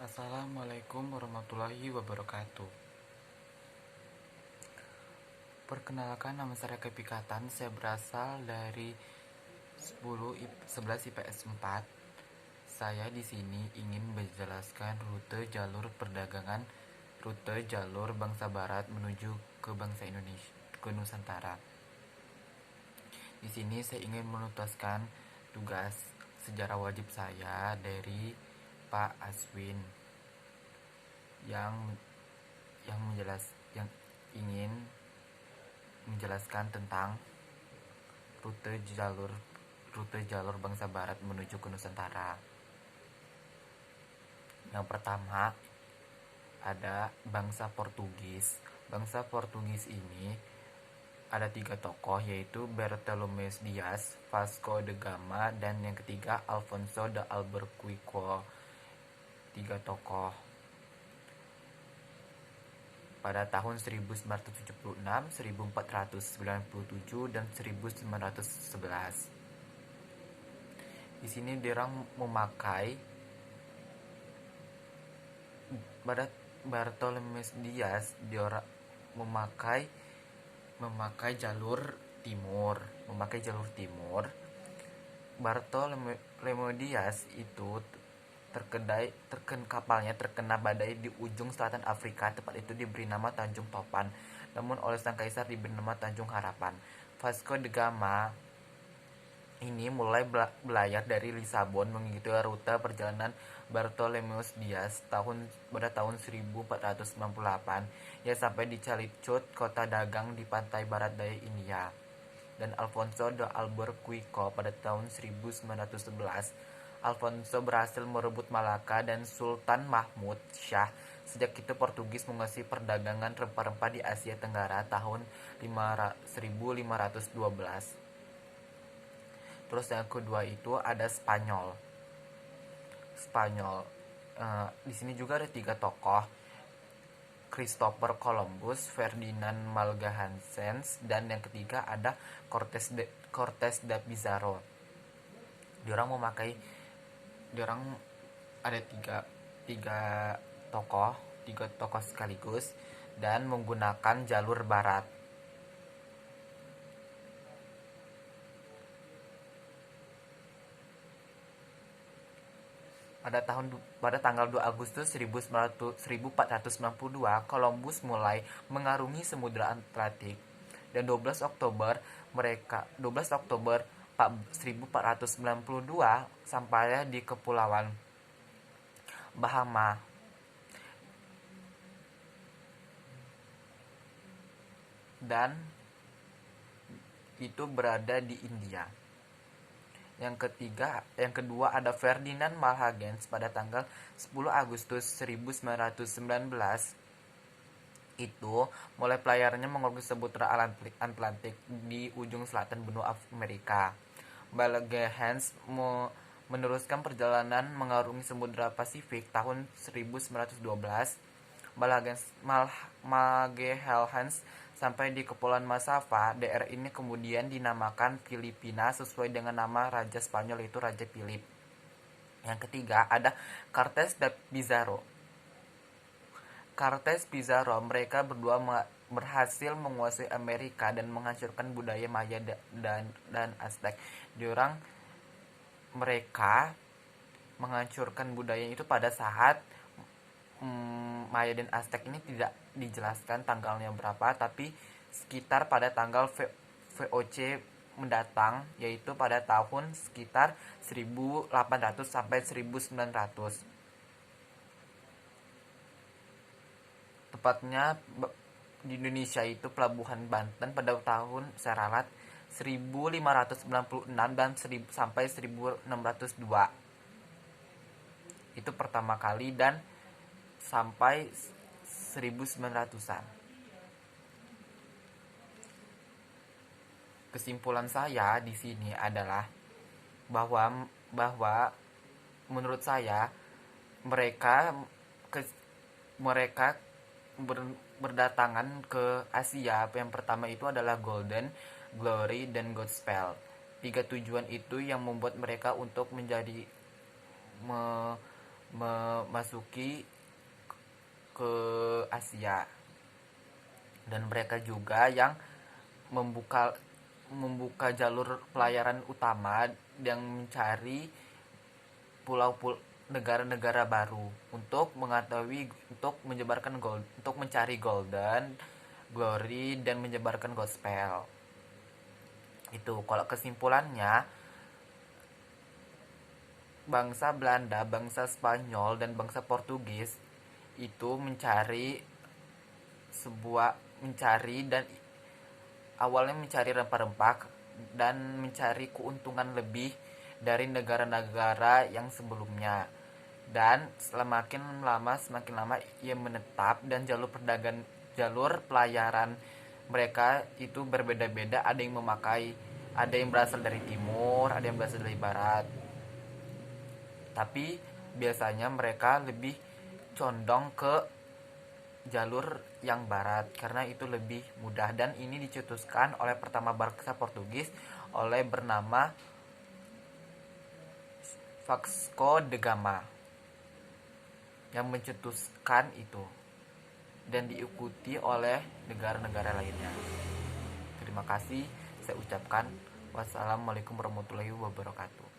Assalamualaikum warahmatullahi wabarakatuh. Perkenalkan, nama saya Kepikatan. Saya berasal dari 11 IPS 4. Saya di sini ingin menjelaskan rute jalur perdagangan, rute jalur bangsa barat menuju ke bangsa Indonesia, ke Nusantara. Di sini saya ingin menuntaskan tugas sejarah wajib saya dari Pak Aswin yang yang ingin menjelaskan tentang rute jalur bangsa barat menuju ke Nusantara. Yang pertama ada bangsa Portugis. Bangsa Portugis ini ada 3 tokoh, yaitu Bartolomé Dias, Vasco da Gama, dan yang ketiga Alfonso de Albuquerque. 3 tokoh pada tahun 1976, 1497, dan 1911. Di sini dirang memakai pada Bartolomé Dias memakai jalur timur. Bartolomé Dias itu kapalnya terkena badai di ujung selatan Afrika. Tempat itu diberi nama Tanjung Topan, namun oleh sang kaisar diberi nama Tanjung Harapan. Vasco da Gama ini mulai belayar dari Lisabon mengikuti rute perjalanan Bartolomé Dias pada tahun 1498. Ia sampai di Calicut, kota dagang di pantai barat daya India. Dan Alfonso de Albuquerque pada tahun 1911. Alfonso berhasil merebut Malaka dan Sultan Mahmud Shah. Sejak itu Portugis menguasai perdagangan rempah-rempah di Asia Tenggara tahun 1512. Terus yang kedua itu ada Spanyol. Di sini juga ada 3 tokoh, Christopher Columbus, Ferdinand Magellan, dan yang ketiga ada Cortes de Pizarro. Diorang ada tiga tokoh sekaligus dan menggunakan jalur barat. Pada tanggal 2 Agustus 1492, Columbus mulai mengarungi Samudra Atlantik, dan 12 Oktober 1492 sampai di Kepulauan Bahama, dan itu berada di India. Yang kedua ada Ferdinand Magellan pada tanggal 10 Agustus 1919. Itu mulai pelayarannya mengarungi Samudra Atlantik di ujung selatan benua Amerika. Magellan meneruskan perjalanan mengarungi Samudra Pasifik tahun 1912. Magellan sampai di Kepulauan Masava. Daerah ini kemudian dinamakan Filipina sesuai dengan nama Raja Spanyol, yaitu Raja Philip. Yang ketiga ada Cortes de Pizarro. Mereka berdua berhasil menguasai Amerika dan menghancurkan budaya Maya dan Aztec. Mereka menghancurkan budaya itu pada saat Maya dan Aztec ini tidak dijelaskan tanggalnya berapa, tapi sekitar pada tanggal VOC mendatang, yaitu pada tahun sekitar 1800 sampai 1900. Tepatnya di Indonesia itu Pelabuhan Banten pada tahun saya ralat 1596 dan sampai 1602. Itu pertama kali dan sampai 1900-an. Kesimpulan saya di sini adalah bahwa menurut saya mereka berdatangan ke Asia. Yang pertama itu adalah Golden Glory dan Godspell. 3 tujuan itu yang membuat mereka untuk memasuki ke Asia, dan mereka juga yang membuka membuka jalur pelayaran utama yang mencari pulau-pulau negara-negara baru untuk mengetahui, untuk menyebarkan gold, untuk mencari golden glory dan menyebarkan gospel. Itu kalau kesimpulannya, bangsa Belanda, bangsa Spanyol dan bangsa Portugis itu mencari dan awalnya mencari rempah-rempah dan mencari keuntungan lebih dari negara-negara yang sebelumnya, dan semakin lama ia menetap, dan jalur pelayaran mereka itu berbeda-beda. Ada yang berasal dari timur, ada yang berasal dari barat, tapi biasanya mereka lebih condong ke jalur yang barat karena itu lebih mudah, dan ini dicetuskan oleh pertama bangsa Portugis oleh bernama Vasco da Gama yang mencetuskan itu, dan diikuti oleh negara-negara lainnya. Terima kasih saya ucapkan. Wassalamualaikum warahmatullahi wabarakatuh.